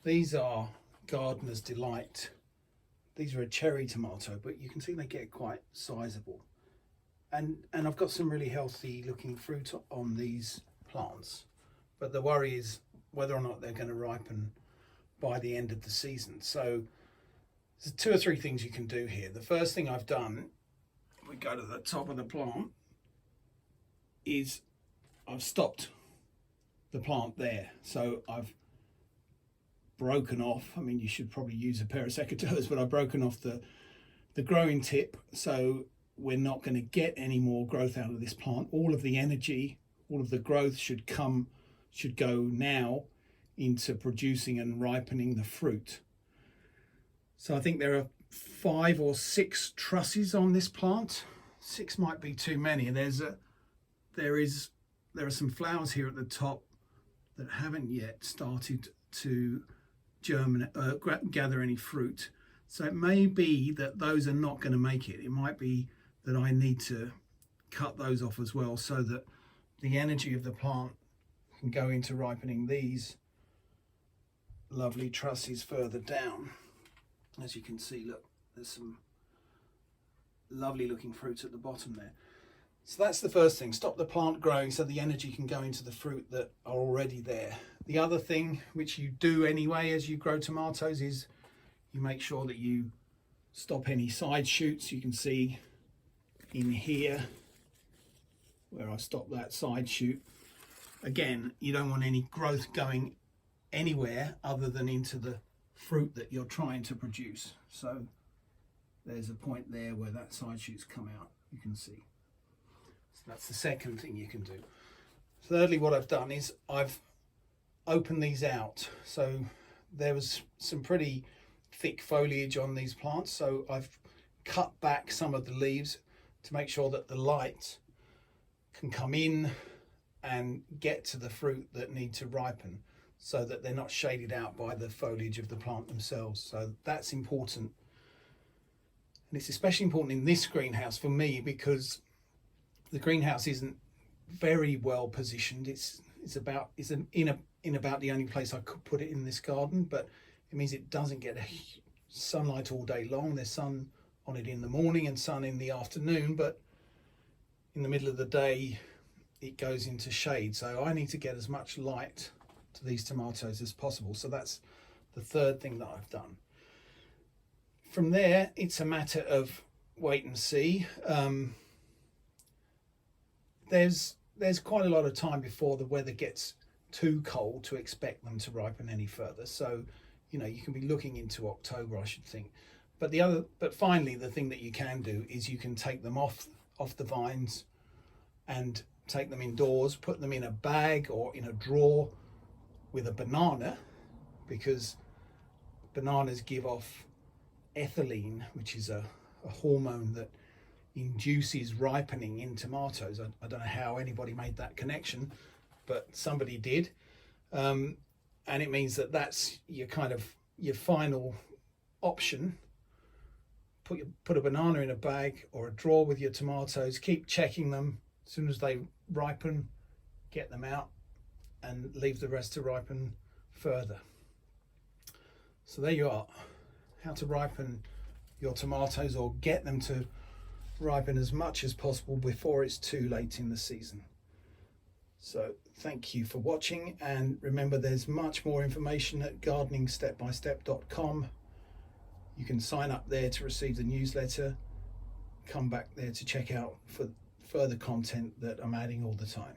These are Gardener's Delight. These are a cherry tomato, but you can see they get quite sizable. And I've got some really healthy looking fruit on these plants. But the worry is whether or not they're going to ripen by the end of the season. So there's 2 or 3 things you can do here. The first thing I've done, if we go to the top of the plant, is I've stopped the plant there. So I've broken off, I mean, you should probably use a pair of secateurs, but I've broken off the growing tip, so we're not going to get any more growth out of this plant. All of the energy, all of the growth should go now into producing and ripening the fruit. So I think there are 5 or 6 trusses on this plant. 6 might be too many. There are some flowers here at the top that haven't yet started to gather any fruit. So it may be that those are not going to make it. It might be that I need to cut those off as well, so that the energy of the plant can go into ripening these lovely trusses further down. As you can see, look, there's some lovely looking fruit at the bottom there. So that's the first thing, stop the plant growing so the energy can go into the fruit that are already there. The other thing, which you do anyway as you grow tomatoes, is you make sure that you stop any side shoots. You can see in here where I stopped that side shoot. Again, you don't want any growth going anywhere other than into the fruit that you're trying to produce. So there's a point there where that side shoot's come out, you can see. So that's the second thing you can do. Thirdly, what I've done is I've opened these out. So there was some pretty thick foliage on these plants, so I've cut back some of the leaves to make sure that the light can come in and get to the fruit that need to ripen, so that they're not shaded out by the foliage of the plant themselves. So that's important. And it's especially important in this greenhouse for me, because the greenhouse isn't very well positioned. It's in about the only place I could put it in this garden, but it means it doesn't get sunlight all day long. There's sun on it in the morning and sun in the afternoon, but in the middle of the day it goes into shade. So I need to get as much light to these tomatoes as possible. So that's the third thing that I've done. From there, it's a matter of wait and see. There's quite a lot of time before the weather gets too cold to expect them to ripen any further. So, you know, you can be looking into October, I should think. But finally, the thing that you can do is you can take them off the vines and take them indoors, put them in a bag or in a drawer with a banana, because bananas give off ethylene, which is a hormone that induces ripening in tomatoes. I don't know how anybody made that connection, but somebody did. And it means that that's your final option. Put a banana in a bag or a drawer with your tomatoes, keep checking them. As soon as they ripen, get them out and leave the rest to ripen further. So there you are, how to ripen your tomatoes, or get them to ripen as much as possible before it's too late in the season. So thank you for watching, and remember, there's much more information at gardeningstepbystep.com. You can sign up there to receive the newsletter. Come back there to check out for further content that I'm adding all the time.